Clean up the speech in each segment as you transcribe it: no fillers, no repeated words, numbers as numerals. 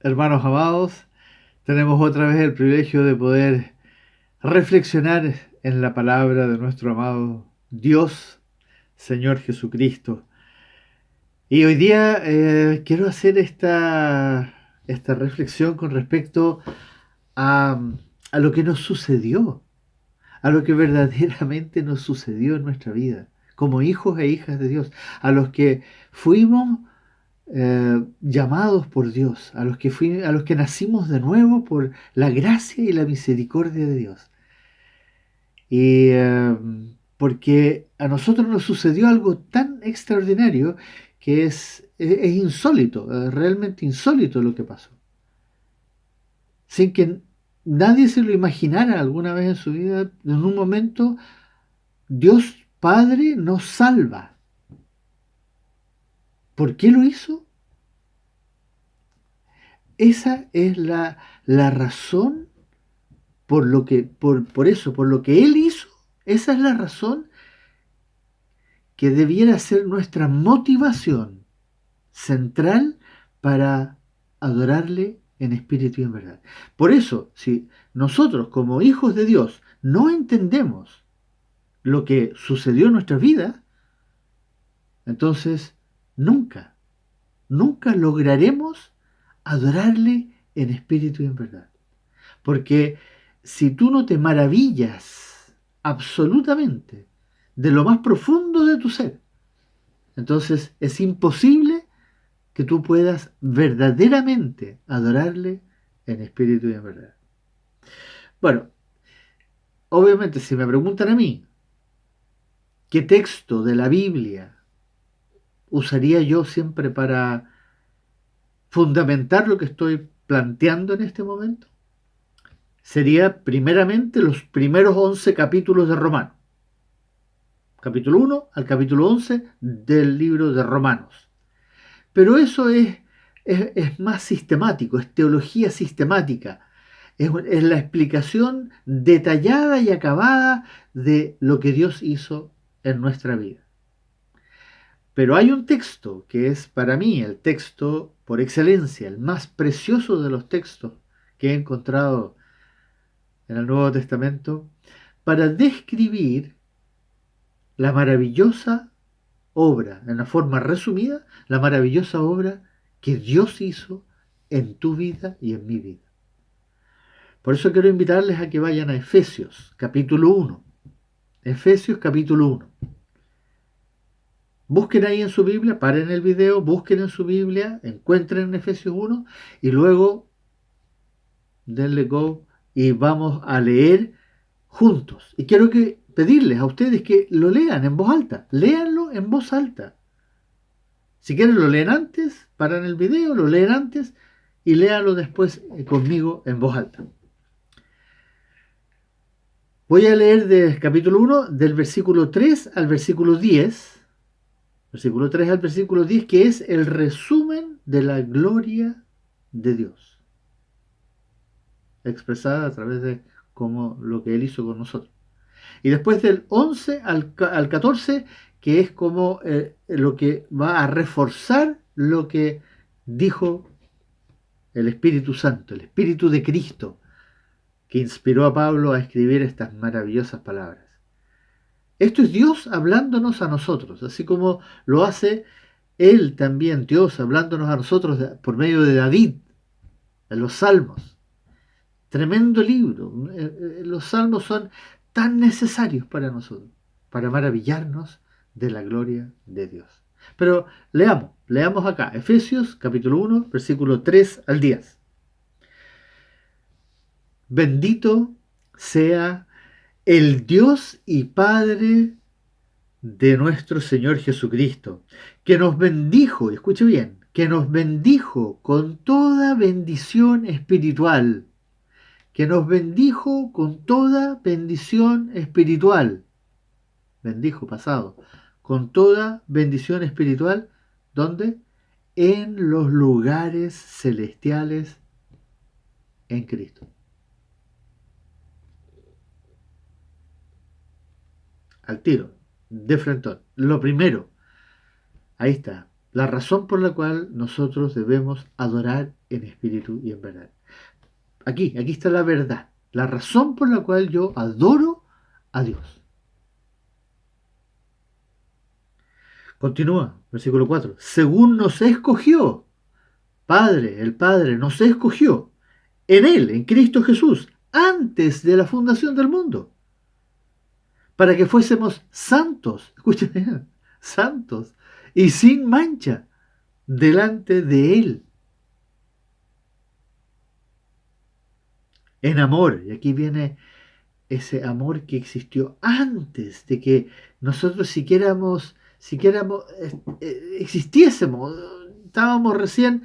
Hermanos amados, tenemos otra vez el privilegio de poder reflexionar en la palabra de nuestro amado Dios, Señor Jesucristo. Y hoy día quiero hacer esta reflexión con respecto a, a lo que nos sucedió, a lo que verdaderamente nos sucedió en nuestra vida, como hijos e hijas de Dios, a los que fuimos llamados por Dios, a los que nacimos de nuevo por la gracia y la misericordia de Dios. Y porque a nosotros nos sucedió algo tan extraordinario que es insólito, realmente insólito lo que pasó. Sin que nadie se lo imaginara alguna vez en su vida, en un momento Dios Padre nos salva. ¿Por qué lo hizo? Esa es la razón por lo que Él hizo. Esa es la razón que debiera ser nuestra motivación central para adorarle en espíritu y en verdad. Por eso, si nosotros como hijos de Dios no entendemos lo que sucedió en nuestra vida, entonces nunca, nunca lograremos adorarle en espíritu y en verdad. Porque si tú no te maravillas absolutamente de lo más profundo de tu ser, entonces es imposible que tú puedas verdaderamente adorarle en espíritu y en verdad. Bueno, obviamente si me preguntan a mí, ¿qué texto de la Biblia usaría yo siempre para fundamentar lo que estoy planteando en este momento? Sería primeramente los primeros 11 capítulos de Romanos. Capítulo 1 al capítulo 11 del libro de Romanos. Pero eso es más sistemático, es teología sistemática, es la explicación detallada y acabada de lo que Dios hizo en nuestra vida. Pero hay un texto que es para mí el texto por excelencia, el más precioso de los textos que he encontrado en el Nuevo Testamento, para describir la maravillosa obra, en la forma resumida, la maravillosa obra que Dios hizo en tu vida y en mi vida. Por eso quiero invitarles a que vayan a Efesios capítulo 1. Efesios capítulo 1. Busquen ahí en su Biblia, paren el video, busquen en su Biblia, encuentren en Efesios 1 y luego denle go y vamos a leer juntos. Y quiero pedirles a ustedes que lo lean en voz alta, léanlo en voz alta. Si quieren lo leen antes, paran el video, lo leen antes y léanlo después conmigo en voz alta. Voy a leer del capítulo 1, del versículo 3 al versículo 10, versículo 3 al versículo 10, que es el resumen de la gloria de Dios, expresada a través de como lo que Él hizo con nosotros. Y después del 11 al 14, que es como lo que va a reforzar lo que dijo el Espíritu Santo, el Espíritu de Cristo, que inspiró a Pablo a escribir estas maravillosas palabras. Esto es Dios hablándonos a nosotros, así como lo hace Él también, Dios hablándonos a nosotros por medio de David, en los Salmos. Tremendo libro. Los Salmos son tan necesarios para nosotros, para maravillarnos de la gloria de Dios. Pero leamos acá, Efesios capítulo 1, versículo 3 al 10. Bendito sea el Dios y Padre de nuestro Señor Jesucristo, que nos bendijo, y escuche bien, que nos bendijo con toda bendición espiritual, que nos bendijo con toda bendición espiritual, bendijo pasado, con toda bendición espiritual, ¿dónde? En los lugares celestiales en Cristo. Al tiro, de frente. Lo primero, ahí está, la razón por la cual nosotros debemos adorar en espíritu y en verdad. Aquí está la verdad, la razón por la cual yo adoro a Dios. Continúa, versículo 4. Según nos escogió, el Padre nos escogió en Él, en Cristo Jesús, antes de la fundación del mundo, para que fuésemos santos, escúcheme bien, santos y sin mancha delante de Él. En amor, y aquí viene ese amor que existió antes de que nosotros siquiera existiésemos, estábamos recién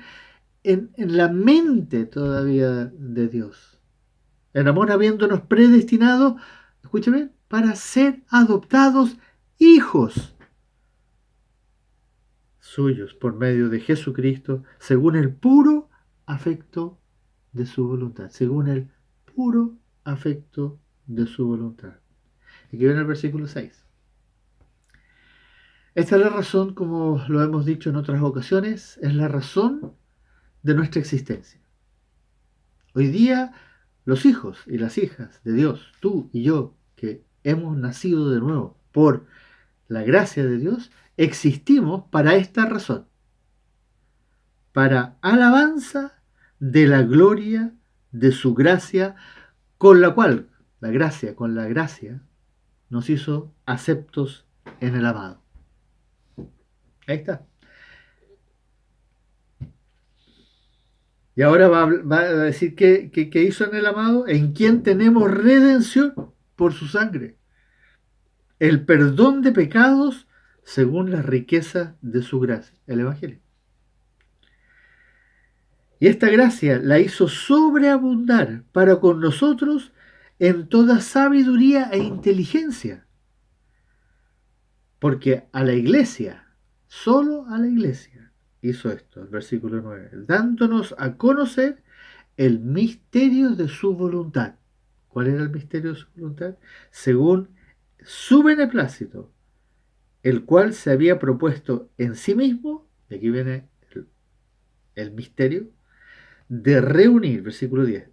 en la mente todavía de Dios. En amor habiéndonos predestinado, escúchame, para ser adoptados hijos suyos por medio de Jesucristo, según el puro afecto de su voluntad, según el puro afecto de su voluntad. Aquí viene el versículo 6. Esta es la razón, como lo hemos dicho en otras ocasiones, es la razón de nuestra existencia. Hoy día, los hijos y las hijas de Dios, tú y yo, que hemos nacido de nuevo por la gracia de Dios, existimos para esta razón, para alabanza de la gloria de su gracia, con la cual, con la gracia, nos hizo aceptos en el amado. Ahí está. Y ahora va a decir qué hizo en el amado, en quien tenemos redención por su sangre, el perdón de pecados según la riqueza de su gracia, el Evangelio. Y esta gracia la hizo sobreabundar para con nosotros en toda sabiduría e inteligencia. Porque a la iglesia, solo a la iglesia, hizo esto, el versículo 9, dándonos a conocer el misterio de su voluntad. ¿Cuál era el misterio de su voluntad? Según su beneplácito, el cual se había propuesto en sí mismo, y aquí viene el misterio, de reunir, versículo 10,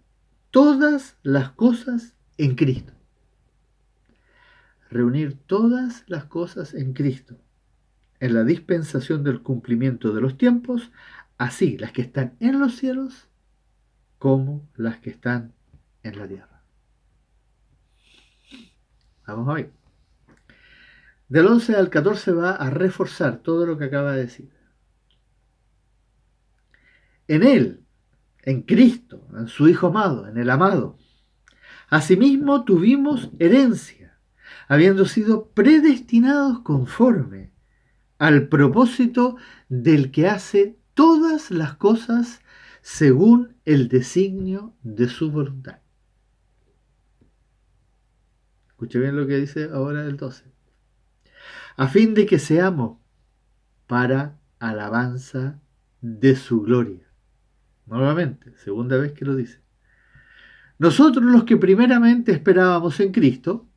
todas las cosas en Cristo. Reunir todas las cosas en Cristo, en la dispensación del cumplimiento de los tiempos, así las que están en los cielos como las que están en la tierra. Vamos a ver. Del 11 al 14 va a reforzar todo lo que acaba de decir. En Él, en Cristo, en su Hijo amado, en el amado, asimismo tuvimos herencia, habiendo sido predestinados conforme al propósito del que hace todas las cosas según el designio de su voluntad. Escuche bien lo que dice ahora el 12. A fin de que seamos para alabanza de su gloria. Nuevamente, segunda vez que lo dice. Nosotros los que primeramente esperábamos en Cristo,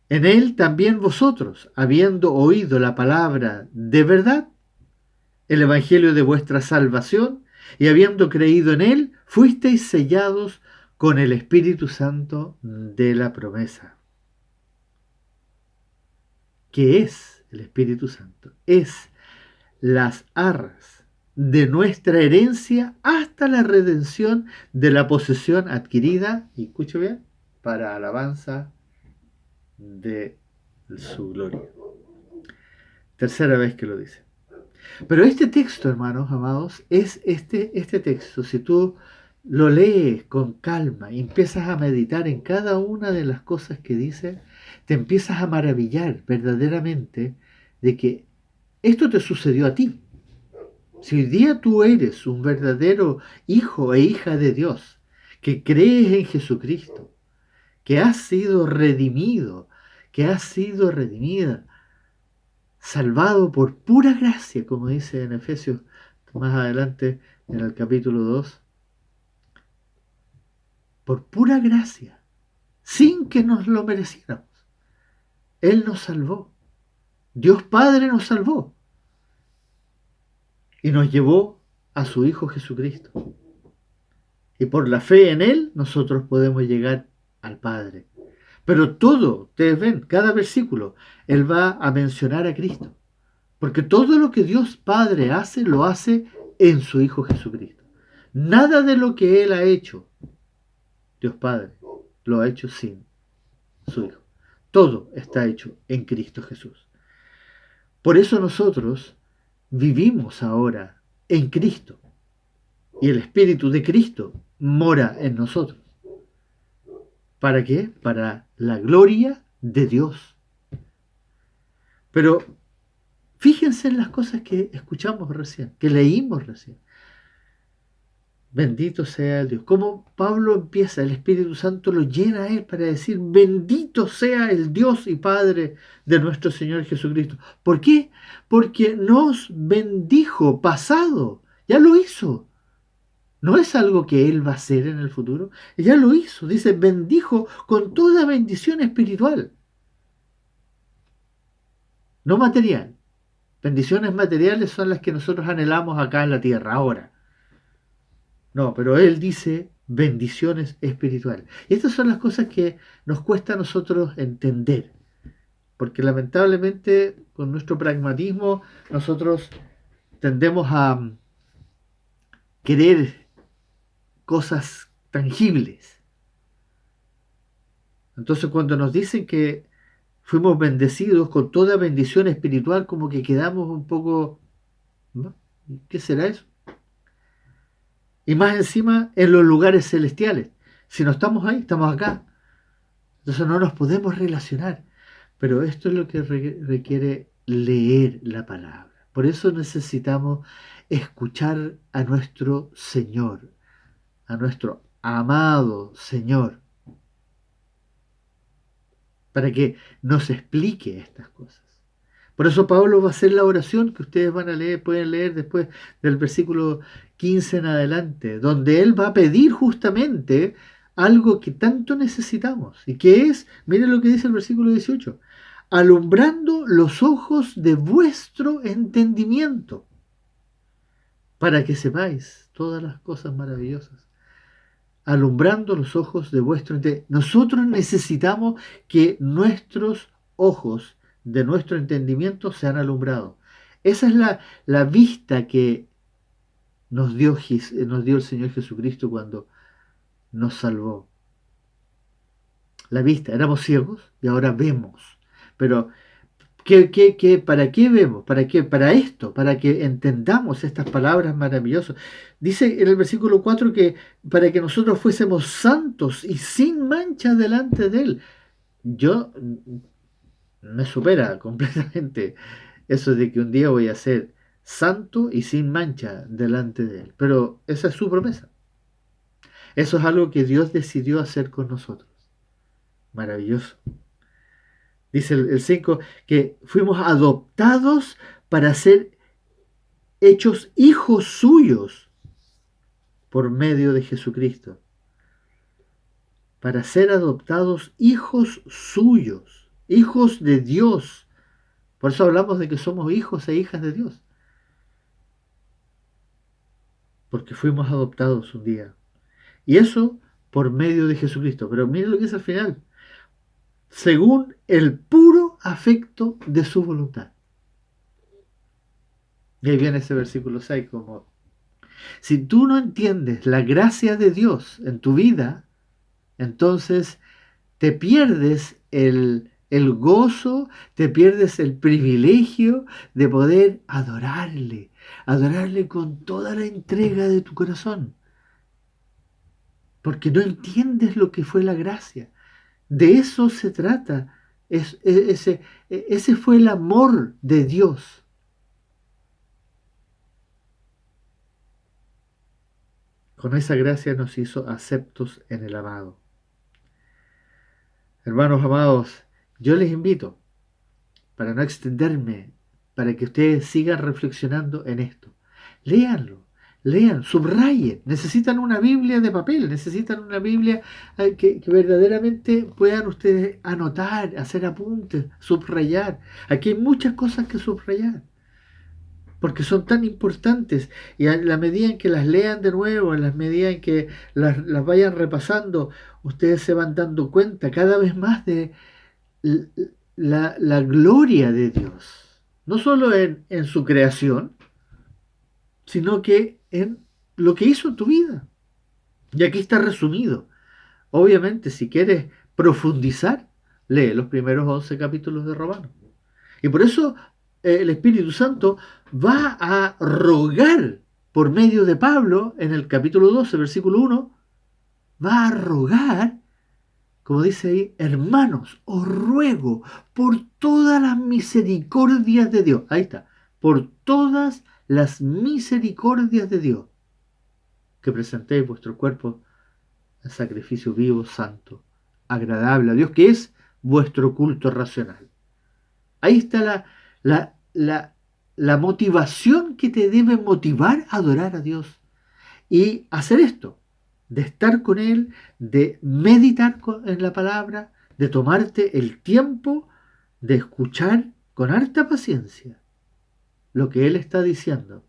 en Él también vosotros, habiendo oído la palabra de verdad, el evangelio de vuestra salvación, y habiendo creído en Él, fuisteis sellados con el Espíritu Santo de la promesa. ¿Qué es el Espíritu Santo? Es las arras de nuestra herencia hasta la redención de la posesión adquirida, y escuche bien, para alabanza de su gloria. Tercera vez que lo dice. Pero este texto, hermanos amados, es este texto. Si tú lo lees con calma y empiezas a meditar en cada una de las cosas que dice, te empiezas a maravillar verdaderamente de que esto te sucedió a ti. Si hoy día tú eres un verdadero hijo e hija de Dios, que crees en Jesucristo, que has sido redimido, que has sido redimida, salvado por pura gracia, como dice en Efesios más adelante en el capítulo 2, por pura gracia, sin que nos lo mereciéramos. Él nos salvó. Dios Padre nos salvó. y nos llevó a su Hijo Jesucristo. Y por la fe en Él nosotros podemos llegar al Padre. Pero todo, ustedes ven, cada versículo, Él va a mencionar a Cristo. Porque todo lo que Dios Padre hace, lo hace en su Hijo Jesucristo. Nada de lo que Él ha hecho, Dios Padre, lo ha hecho sin su Hijo. Todo está hecho en Cristo Jesús. Por eso nosotros vivimos ahora en Cristo. Y el Espíritu de Cristo mora en nosotros. ¿Para qué? Para la gloria de Dios. Pero fíjense en las cosas que escuchamos recién, que leímos recién. Bendito sea el Dios. Como Pablo empieza, el Espíritu Santo lo llena a él para decir, bendito sea el Dios y Padre de nuestro Señor Jesucristo. ¿Por qué? Porque nos bendijo pasado. Ya lo hizo. No es algo que Él va a hacer en el futuro. Ya lo hizo. Dice, bendijo con toda bendición espiritual. No material. Bendiciones materiales son las que nosotros anhelamos acá en la tierra, ahora. No, pero Él dice bendiciones espirituales. Y estas son las cosas que nos cuesta a nosotros entender. Porque lamentablemente con nuestro pragmatismo nosotros tendemos a querer cosas tangibles. Entonces cuando nos dicen que fuimos bendecidos con toda bendición espiritual, como que quedamos un poco, ¿no? ¿Qué será eso? Y más encima en los lugares celestiales. Si no estamos ahí, estamos acá. Entonces no nos podemos relacionar. Pero esto es lo que requiere leer la palabra. Por eso necesitamos escuchar a nuestro Señor, a nuestro amado Señor, para que nos explique estas cosas. Por eso Pablo va a hacer la oración que ustedes van a leer, pueden leer después del versículo 15 en adelante, donde él va a pedir justamente algo que tanto necesitamos, y que es, miren lo que dice el versículo 18, alumbrando los ojos de vuestro entendimiento, para que sepáis todas las cosas maravillosas. Alumbrando los ojos de vuestro entendimiento. Nosotros necesitamos que nuestros ojos de nuestro entendimiento sean alumbrados. Esa es la vista que nos dio el Señor Jesucristo cuando nos salvó. La vista, éramos ciegos y ahora vemos. Pero, ¿para qué vemos? ¿Para qué? Para esto, para que entendamos estas palabras maravillosas. Dice en el versículo 4 que para que nosotros fuésemos santos y sin mancha delante de Él. Yo me supera completamente eso de que un día voy a ser santo y sin mancha delante de Él. Pero esa es su promesa. Eso es algo que Dios decidió hacer con nosotros. Maravilloso. Dice el 5 que fuimos adoptados para ser hechos hijos suyos por medio de Jesucristo. Para ser adoptados hijos suyos, hijos de Dios. Por eso hablamos de que somos hijos e hijas de Dios. Porque fuimos adoptados un día. Y eso por medio de Jesucristo. Pero miren lo que dice al final. Según el puro afecto de su voluntad. Y ahí viene ese versículo 6 como, si tú no entiendes la gracia de Dios en tu vida, entonces te pierdes el gozo, te pierdes el privilegio de poder adorarle con toda la entrega de tu corazón. Porque no entiendes lo que fue la gracia. De eso se trata. Ese fue el amor de Dios. Con esa gracia nos hizo aceptos en el amado. Hermanos amados, yo les invito, para no extenderme, para que ustedes sigan reflexionando en esto. Léanlo, lean, subrayen. Necesitan una Biblia de papel, necesitan una Biblia que verdaderamente puedan ustedes anotar, hacer apuntes, subrayar. Aquí hay muchas cosas que subrayar. porque son tan importantes y a la medida en que las lean de nuevo, en la medida en que las vayan repasando, ustedes se van dando cuenta cada vez más de la gloria de Dios, no solo en su creación, sino que en lo que hizo en tu vida. Y aquí está resumido. Obviamente, si quieres profundizar, lee los primeros 11 capítulos de Romanos. Y por eso el Espíritu Santo va a rogar por medio de Pablo en el capítulo 12, versículo 1, va a rogar, como dice ahí, hermanos, os ruego por todas las misericordias de Dios. Ahí está, por todas las misericordias de Dios, que presentéis vuestro cuerpo en sacrificio vivo, santo, agradable a Dios, que es vuestro culto racional. Ahí está la motivación que te debe motivar a adorar a Dios y hacer esto, de estar con Él, de meditar en la palabra, de tomarte el tiempo de escuchar con harta paciencia lo que Él está diciendo,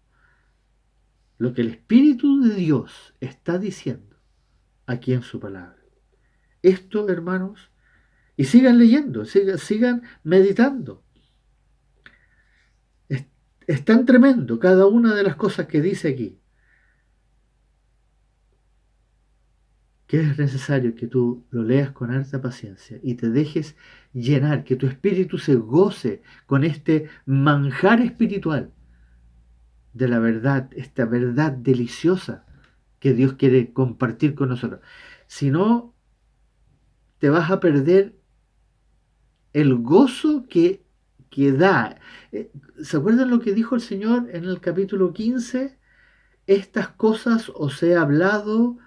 lo que el Espíritu de Dios está diciendo aquí en su palabra. Esto, hermanos, y sigan leyendo, sigan meditando. Es tan tremendo cada una de las cosas que dice aquí, que es necesario que tú lo leas con alta paciencia y te dejes llenar, que tu espíritu se goce con este manjar espiritual de la verdad, esta verdad deliciosa que Dios quiere compartir con nosotros. Si no, te vas a perder el gozo que da. ¿Se acuerdan lo que dijo el Señor en el capítulo 15? Estas cosas os he hablado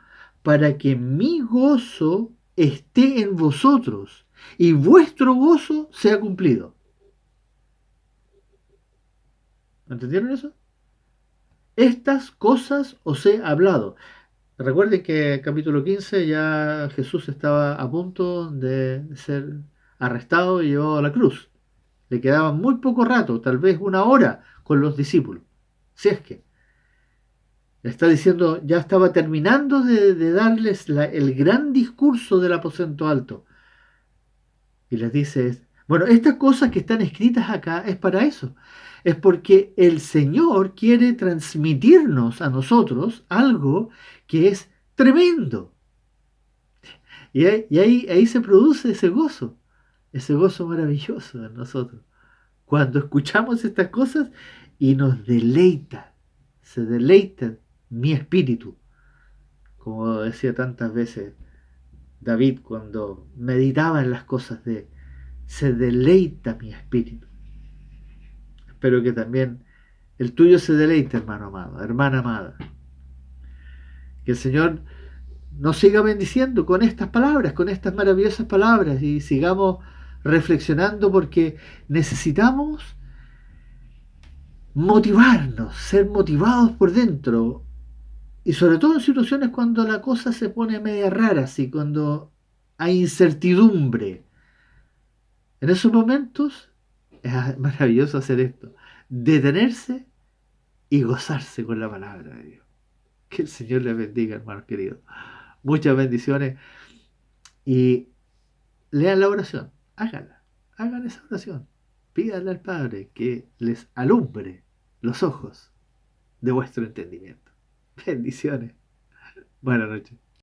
para que mi gozo esté en vosotros y vuestro gozo sea cumplido. ¿Entendieron eso? Estas cosas os he hablado. Recuerden que en capítulo 15 ya Jesús estaba a punto de ser arrestado y llevado a la cruz. Le quedaba muy poco rato, tal vez una hora con los discípulos. Si es que le está diciendo, ya estaba terminando de darles el gran discurso del aposento alto. Y les dice, bueno, estas cosas que están escritas acá es para eso. Es porque el Señor quiere transmitirnos a nosotros algo que es tremendo. Y ahí se produce ese gozo maravilloso en nosotros. Cuando escuchamos estas cosas y nos deleita, se deleita mi espíritu, como decía tantas veces David cuando meditaba en las cosas de se deleita mi espíritu. Espero que también el tuyo se deleite, hermano amado, hermana amada. Que el Señor nos siga bendiciendo con estas palabras, con estas maravillosas palabras y sigamos reflexionando porque necesitamos motivarnos, ser motivados por dentro y sobre todo en situaciones cuando la cosa se pone media rara, así cuando hay incertidumbre. En esos momentos es maravilloso hacer esto, detenerse y gozarse con la palabra de Dios. Que el Señor les bendiga, hermanos queridos. Muchas bendiciones y lean la oración, háganla, hagan esa oración. Pídanle al Padre que les alumbre los ojos de vuestro entendimiento. Bendiciones. Buenas noches.